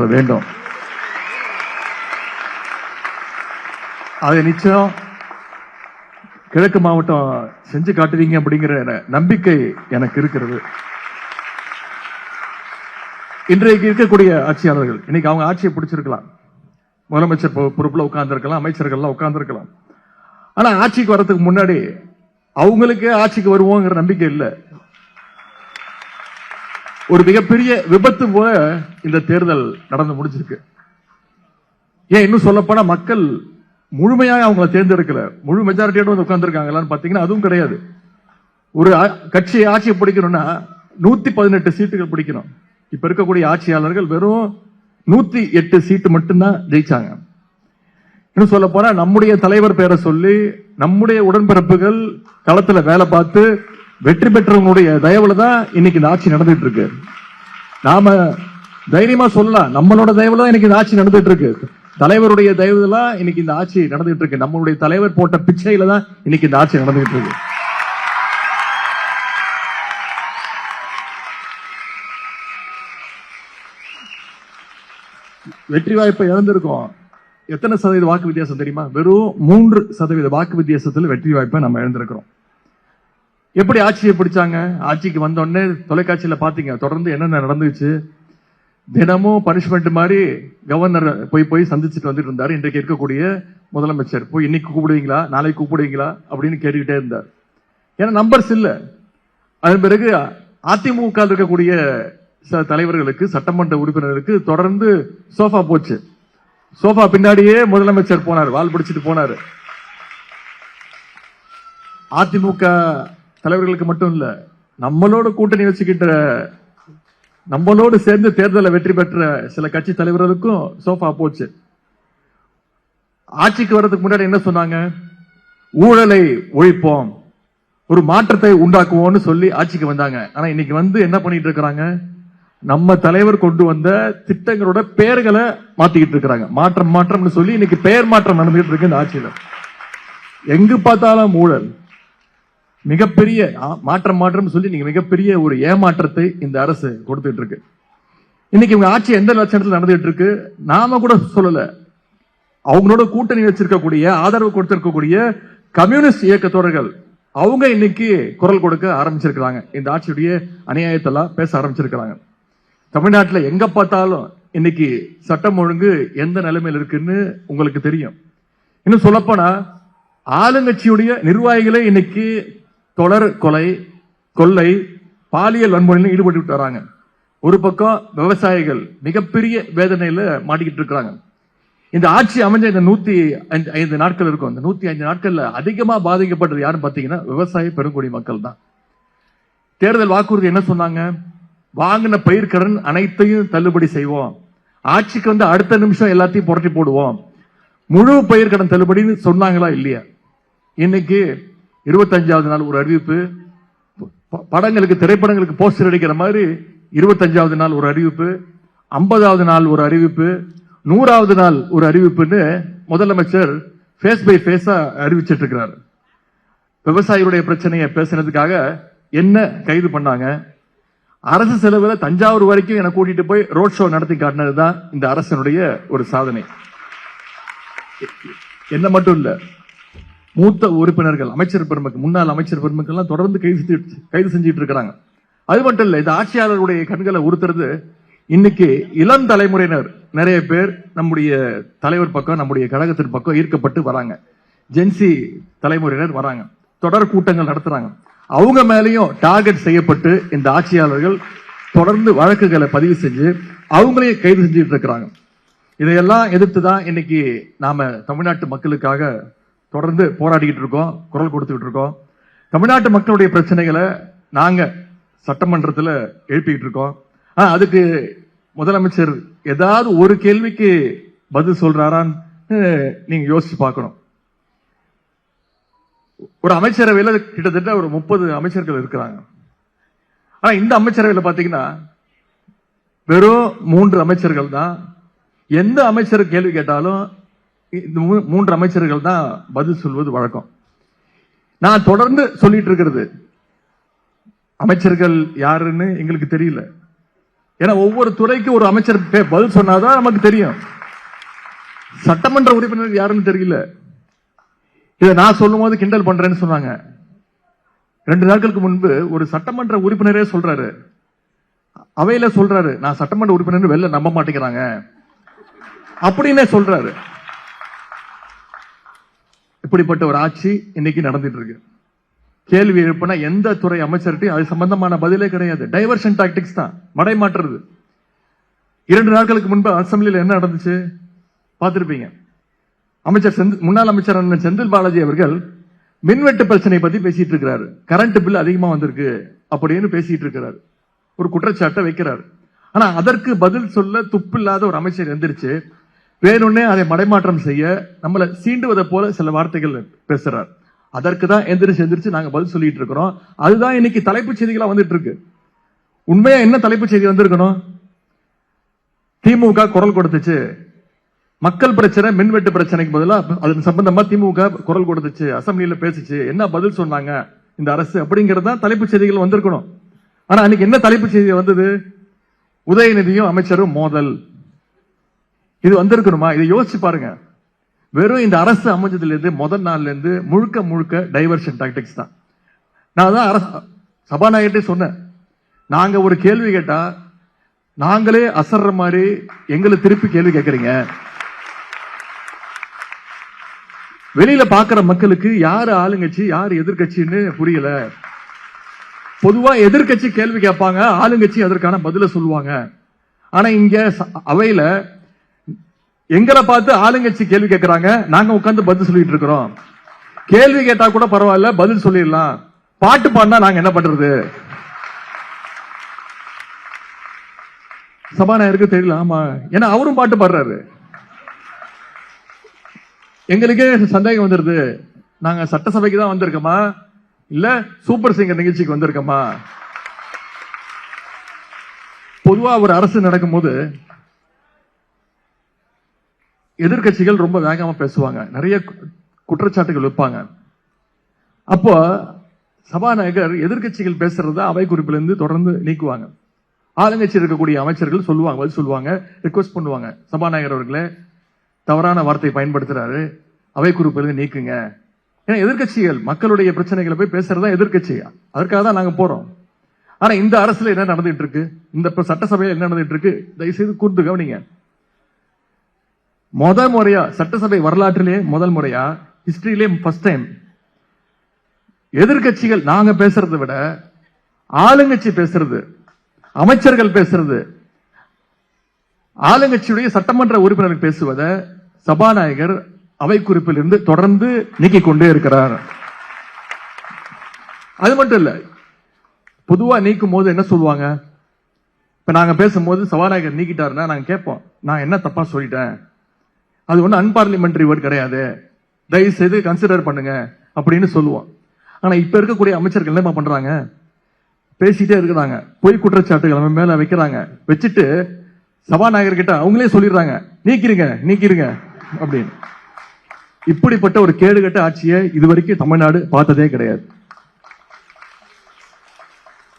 இப்ப வேண்டும். அதை நிச்சயம் கிழக்கு மாவட்டம் செஞ்சு காட்டுவீங்க அப்படிங்கிற நம்பிக்கை எனக்கு இருக்கிறது. இன்றைக்கு இருக்கக்கூடிய ஆட்சியாளர்கள் இன்னைக்கு அவங்க ஆட்சியை பிடிச்சிருக்கலாம், முதலமைச்சர் பொறுப்புல உட்கார்ந்து இருக்கலாம், அமைச்சர்கள்லாம் உட்கார்ந்து இருக்கலாம். ஆனா ஆட்சிக்கு வர்றதுக்கு முன்னாடி அவங்களுக்கே ஆட்சிக்கு வருவோங்கிற நம்பிக்கை இல்லை. ஒரு மிகப்பெரிய விபத்து போல இந்த தேர்தல் நடந்து முடிஞ்சிருக்கு. ஏன் இன்னும் சொல்லப்போனா மக்கள் முழுமையாக அவங்களை தேர்ந்தெடுக்கல, முழு மெஜாரிட்டியோட வந்து உட்கார்ந்து இருக்காங்களான்னு பாத்தீங்கன்னா அதுவும் கிடையாது. ஒரு கட்சியை ஆட்சியை பிடிக்கணும்னா 118 சீட்டுகள் பிடிக்கணும். இப்ப இருக்கக்கூடிய ஆட்சியாளர்கள் வெறும் 108 சீட்டு மட்டும்தான் ஜெயிச்சாங்க. இன்னும் சொல்ல போனா நம்முடைய தலைவர் பேரை சொல்லி நம்முடைய உடன்பிறப்புகள் களத்துல வேலை பார்த்து வெற்றி பெற்றவங்களுடைய தயவுல தான் இன்னைக்கு இந்த ஆட்சி நடந்துட்டு இருக்கு. நாம தைரியமா சொல்லலாம், நம்மளோட தயவுல தான் இன்னைக்கு இந்த ஆட்சி நடந்துட்டு இருக்கு. தலைவருடைய தயவுல இன்னைக்கு இந்த ஆட்சி நடந்துட்டு இருக்கு. நம்மளுடைய தலைவர் போட்ட பிச்சையில தான் இன்னைக்கு இந்த ஆட்சி நடந்துட்டு இருக்கு. வெற்றி வாய்ப்பை இழந்திருக்கோம். எத்தனை சதவீத வாக்கு வித்தியாசம் தெரியுமா? வெறும் 3% வாக்கு வித்தியாசத்தில் வெற்றி வாய்ப்பை நம்ம இழந்திருக்கிறோம். எப்படி ஆட்சியை பிடிச்சாங்க? ஆட்சிக்கு வந்த உடனே தொலைக்காட்சியில பாத்தீங்க தொடர்ந்து என்னென்ன நடந்துச்சு. தினமும் பனிஷ்மெண்ட் மாதிரி கவர்னர் போய் சந்திச்சுட்டு வந்துட்டு இருந்தாரு. இன்றைக்கு இருக்கக்கூடிய முதலமைச்சர் போய் இன்னைக்கு கூப்பிடுவீங்களா, நாளைக்கு கூப்பிடுவீங்களா அப்படின்னு கேட்டுக்கிட்டே இருந்தார். ஏன்னா நம்பர்ஸ் இல்ல. அதன் பிறகு அதிமுக இருக்கக்கூடிய சில தலைவர்களுக்கு, சட்டமன்ற உறுப்பினர்களுக்கு தொடர்ந்து சோஃபா போச்சு. சோஃபா பின்னாடியே முதலமைச்சர் போனார், வால் பிடிச்சிட்டு போனாரு. அதிமுக தலைவர்களுக்கு மட்டும் இல்ல, நம்மளோட கூட்டணி வச்சுக்கிட்ட, நம்மளோடு சேர்ந்து தேர்தலை வெற்றி பெற்ற சில கட்சி தலைவர்களுக்கும் சோஃபா போச்சு. ஆட்சிக்கு வர்றதுக்கு முன்னாடி என்ன சொன்னாங்க? ஊழலை ஒழிப்போம், ஒரு மாற்றத்தை உண்டாக்குவோம்னு சொல்லி ஆட்சிக்கு வந்தாங்க. ஆனா இன்னைக்கு வந்து என்ன பண்ணிட்டு இருக்கிறாங்க? நம்ம தலைவர் கொண்டு வந்த திட்டங்களோட பெயர்களை மாத்திக்கிட்டு இருக்கிறாங்க. மாற்றம்னு சொல்லி இன்னைக்கு பெயர் மாற்றம் நடந்துகிட்டு இருக்கு இந்த ஆட்சியில. எங்கு பார்த்தாலும் ஊழல், மிகப்பெரிய மாற்றம் சொல்லி நீங்க மிகப்பெரிய ஒரு ஏமாற்றத்தை இந்த அரசு கொடுத்துட்டு இருக்கு. இன்னைக்கு இவங்க ஆட்சி எந்த லட்சணத்தில் நடந்துட்டு இருக்கு நாம கூட சொல்லல. அவங்களோட கூட்டணி வச்சிருக்கக்கூடிய, ஆதரவு கொடுத்திருக்கக்கூடிய கம்யூனிஸ்ட் இயக்கத்தோழர்கள் அவங்க இன்னைக்கு குரல் கொடுக்க ஆரம்பிச்சிருக்கிறாங்க. இந்த ஆட்சியுடைய அநியாயத்தெல்லாம் பேச ஆரம்பிச்சிருக்கிறாங்க. தமிழ்நாட்டில் எங்க பார்த்தாலும் இன்னைக்கு சட்டம் ஒழுங்கு எந்த நிலைமையில் இருக்குன்னு உங்களுக்கு தெரியும். இன்னும் சொல்லப்போனா ஆளுங்கட்சியுடைய நிர்வாகிகளே இன்னைக்கு தொடர் கொலை, கொள்ளை, பாலியல் வன்முறையில் ஈடுபட்டு வராங்க. ஒரு பக்கம் விவசாயிகள் மிகப்பெரிய வேதனையில மாட்டிக்கிட்டு இருக்கிறாங்க. இந்த ஆட்சி அமைஞ்ச இந்த 105 நாட்கள் இருக்கும். இந்த 105 நாட்கள்ல அதிகமா பாதிக்கப்பட்டது யாருன்னு பாத்தீங்கன்னா விவசாய பெருங்குடி மக்கள் தான். தேர்தல் வாக்குறுதி என்ன சொன்னாங்க? வாங்கின பயிர்க்கடன் அனைத்தையும் தள்ளுபடி செய்வோம், ஆட்சிக்கு வந்து அடுத்த நிமிஷம் எல்லாத்தையும் புரட்டி போடுவோம், முழு பயிர்க்கடன் தள்ளுபடின்னு சொன்னாங்களா இல்லையா? இன்னைக்கு 25வது நாள் ஒரு அறிவிப்பு, படங்களுக்கு, திரைப்படங்களுக்கு போஸ்டர் அடிக்கிற மாதிரி 25வது நாள் ஒரு அறிவிப்பு, 50வது நாள் ஒரு அறிவிப்பு, 100வது நாள் ஒரு அறிவிப்புன்னு முதலமைச்சர் ஃபேஸ் பை ஃபேஸா அறிவிச்சிட்டு இருக்கிறார். விவசாயிகளுடைய பிரச்சனையை பேசுனதுக்காக என்ன கைது பண்ணாங்க? அரசு செலவுல தஞ்சாவூர் வரைக்கும் என கூட்டிட்டு போய் ரோட் ஷோ நடத்தி காட்டினதுதான் இந்த அரசனுடைய ஒரு சாதனை. என்ன மட்டும் இல்ல, மூத்த உறுப்பினர்கள், அமைச்சர் பெருமக்கள், முன்னாள் அமைச்சர் பெருமக்கள் எல்லாம் தொடர்ந்து கைது செஞ்சுட்டு இருக்கிறாங்க. அது மட்டும் இல்ல, இந்த ஆட்சியாளர்களுடைய கண்களை உறுத்துறது இன்னைக்கு இளம் தலைமுறையினர் நிறைய பேர் நம்முடைய தலைவர் பக்கம், நம்முடைய கழகத்தின் பக்கம் ஈர்க்கப்பட்டு வராங்க. ஜென்சி தலைமுறையினர் வராங்க, தொடர் கூட்டங்கள் நடத்துறாங்க. அவங்க மேலேயும் டார்கெட் செய்யப்பட்டு இந்த ஆட்சியாளர்கள் தொடர்ந்து வழக்குகளை பதிவு செஞ்சு அவங்களையும் கைது செஞ்சுட்டு இருக்கிறாங்க. இதையெல்லாம் எதிர்த்துதான் இன்னைக்கு நாம தமிழ்நாட்டு மக்களுக்காக தொடர்ந்து போராடிக்கிட்டு இருக்கோம், குரல் கொடுத்துக்கிட்டு இருக்கோம். தமிழ்நாட்டு மக்களுடைய பிரச்சனைகளை நாங்க சட்டமன்றத்தில் எழுப்பிக்கிட்டு இருக்கோம். அதுக்கு முதலமைச்சர் ஏதாவது ஒரு கேள்விக்கு பதில் சொல்றாரான்னு நீங்க யோசிச்சு பார்க்கணும். ஒரு அமைச்சரவையில் கிட்டத்தட்ட ஒரு 30 அமைச்சர்கள் இருக்கிறாங்க. ஆனா இந்த அமைச்சரவையில் பாத்தீங்கன்னா வெறும் 3 அமைச்சர்கள் தான். எந்த அமைச்சர் கேள்வி கேட்டாலும் இந்த 3 அமைச்சர்கள் தான் பதில் சொல்வது வழக்கம். நான் தொடர்ந்து சொல்லிட்டு இருக்கிறது, அமைச்சர்கள் யாருன்னு எங்களுக்கு தெரியல. ஏன்னா ஒவ்வொரு துறைக்கு ஒரு அமைச்சர் பதில் சொன்னாதான் நமக்கு தெரியும். சட்டமன்ற உறுப்பினர் யாருன்னு தெரியல. இதை நான் சொல்லும் போது கிண்டல் பண்றேன்னு சொன்னாங்க. 2 நாட்களுக்கு முன்பு ஒரு சட்டமன்ற உறுப்பினரே சொல்றாரு, அவையில சொல்றாரு, நான் சட்டமன்ற உறுப்பினர் வெளில நம்ப மாட்டேங்கிறாங்க அப்படின்னே சொல்றாரு. இப்படிப்பட்ட ஒரு ஆட்சி இன்னைக்கு நடந்துட்டு இருக்கு. கேள்வி எழுப்பினா எந்த துறை அமைச்சர்கிட்டையும் அது சம்பந்தமான பதிலே கிடையாது. டைவர்ஷன் டாக்டிக்ஸ் தான், மடை மாற்றுறது. 2 நாட்களுக்கு முன்பு அசம்பிளியில் என்ன நடந்துச்சு பார்த்திருப்பீங்க. முன்னாள் அமைச்சர் செந்தில் பாலாஜி அவர்கள் மின்வெட்டு பிரச்சனை பத்தி பேசிட்டு இருக்கிறாரு. கரண்ட் பில் அதிகமா வந்திருக்கு அப்படின்னு பேசிட்டு இருக்கிறாரு. ஒரு குற்றச்சாட்டை வைக்கிறார். ஆனா அதற்கு பதில் சொல்ல துப்பில்லாத ஒரு அமைச்சர் எந்திரிச்சு வேணும்னே அதை மடைமாற்றம் செய்ய நம்மளை சீண்டுவதை போல சில வார்த்தைகள் பேசுறார். அதற்கு தான் எந்திரிச்சு நாங்க பதில் சொல்லிட்டு இருக்கிறோம். அதுதான் இன்னைக்கு தலைப்புச் செய்திகளா வந்துட்டு இருக்கு. உண்மையா என்ன தலைப்புச் செய்தி வந்திருக்கணும்? திமுக குரல் கொடுத்துச்சு, மக்கள் பிரச்சனை மின்வெட்டு பிரச்சனைக்கு பதிலாக அது சம்பந்தமா திமுக குரல் கொடுத்துச்சு, அசம்பிளியில பேசிச்சு, என்ன பதில் சொன்னாங்க இந்த அரசு அப்படிங்கிறது தான் தலைப்புச் செய்திகள் வந்திருக்கணும். ஆனா அன்னைக்கு என்ன தலைப்புச் செய்தி வந்தது? உதயநிதியும் அமைச்சரும் மோதல். இது வந்திருக்கணுமா? இதை யோசிச்சு பாருங்க. வெறும் இந்த அரசு அமைஞ்சதுல இருந்து முதல் நாள்ல இருந்து முழுக்க முழுக்க டைவர்ஷன் டாக்டிக்ஸ் தான். நான் தான் சபாநாயகர்கிட்ட சொன்னேன், நாங்க ஒரு கேள்வி கேட்டா நாங்களே அசர்ற மாதிரி எங்களை திருப்பி கேள்வி கேட்கறீங்க. வெளியில பாக்குற மக்களுக்கு யாரு ஆளுங்கட்சி யாரு எதிர்கட்சின்னு புரியல. பொதுவா எதிர்கட்சி கேள்வி கேட்பாங்க, ஆளுங்கட்சி அதற்கான பதில சொல்லுவாங்க. ஆனா இங்க அவையில எங்களை பார்த்து ஆளுங்கட்சி கேள்வி கேட்கிறாங்க, நாங்க உட்கார்ந்து பதில் சொல்லிட்டு இருக்கிறோம். கேள்வி கேட்டா கூட பரவாயில்ல, பதில் சொல்லிடலாம். பாட்டு பாடினா நாங்க என்ன பண்றது? சபாநாயகருக்கு தெரியல. ஆமா, ஏன்னா அவரும் பாட்டு பாடுறாரு. எங்களுக்கே சந்தேகம் வந்துருது, நாங்க சட்டசபைக்கு தான் வந்திருக்கோமா இல்ல சூப்பர் சிங்கர் நிகழ்ச்சிக்கு வந்திருக்கோமா? பொதுவா ஒரு அரசு நடக்கும் போது எதிர்கட்சிகள் ரொம்ப வேகமா பேசுவாங்க, நிறைய குற்றச்சாட்டுகள் வைப்பாங்க. அப்போ சபாநாயகர் எதிர்கட்சிகள் பேசுறத அவை குறிப்பிலிருந்து தொடர்ந்து நீக்குவாங்க. ஆளுங்கட்சி இருக்கக்கூடிய அமைச்சர்கள் சொல்லுவாங்க, பதில் சொல்லுவாங்க, ரிக்வெஸ்ட் பண்ணுவாங்க, சபாநாயகர் அவர்களே தவறான வார்த்தை பயன்படுத்துறாரு, அவை குறிப்பிலிருந்து நீக்குங்க. ஏன்னா எதிர்கட்சிகள் மக்களுடைய பிரச்சனைகளை போய் பேசுறதா எதிர்கட்சி, அதற்காக தான் நாங்க போறோம். ஆனா இந்த அரசுல என்ன நடந்துட்டு இருக்கு, இந்த சட்டசபையில் என்ன நடந்துட்டு இருக்கு, தயவுசெய்து கூர்ந்து கவனிங்க. முதல் முறையா சட்டசபை வரலாற்றிலே முதல் முறையா ஹிஸ்டரியிலே ஃபர்ஸ்ட் டைம் எதிர்கட்சிகள் நாங்க பேசுறதை விட ஆளுங்கட்சி பேசுறது, அமைச்சர்கள் பேசுறது, ஆளுங்கட்சியுடைய சட்டமன்ற உறுப்பினர்கள் பேசுவதை சபாநாயகர் அவை குறிப்பில் இருந்து தொடர்ந்து நீக்கிக் கொண்டே இருக்கிறார். அது மட்டும் இல்ல, பொதுவா நீக்கும் போது என்ன சொல்லுவாங்க, இப்ப நாங்க பேசும்போது சபாநாயகர் நீக்கிட்டாருன்னா நாங்க கேட்போம், நான் என்ன தப்பா சொல்லிட்டேன், அது ஒண்ணு அன்பார்லிமெண்டரி வேர்ட் கிடையாது, தயவு செய்து கன்சிடர் பண்ணுங்க அப்படின்னு சொல்லுவோம். ஆனா இப்ப இருக்கக்கூடிய அமைச்சர்கள் என்ன பண்றாங்க, பேசிட்டே இருக்கிறாங்க, பொய் குற்றச்சாட்டுகள் மேல வைக்கிறாங்க, வச்சுட்டு சபாநாயகர் கிட்ட அவங்களே சொல்லிடுறாங்க, நீக்கிறீங்க நீக்கிறீங்க அப்படின்னு. இப்படிப்பட்ட ஒரு கேடுகட்ட ஆட்சியை இதுவரைக்கும் தமிழ்நாடு பார்த்ததே கிடையாது.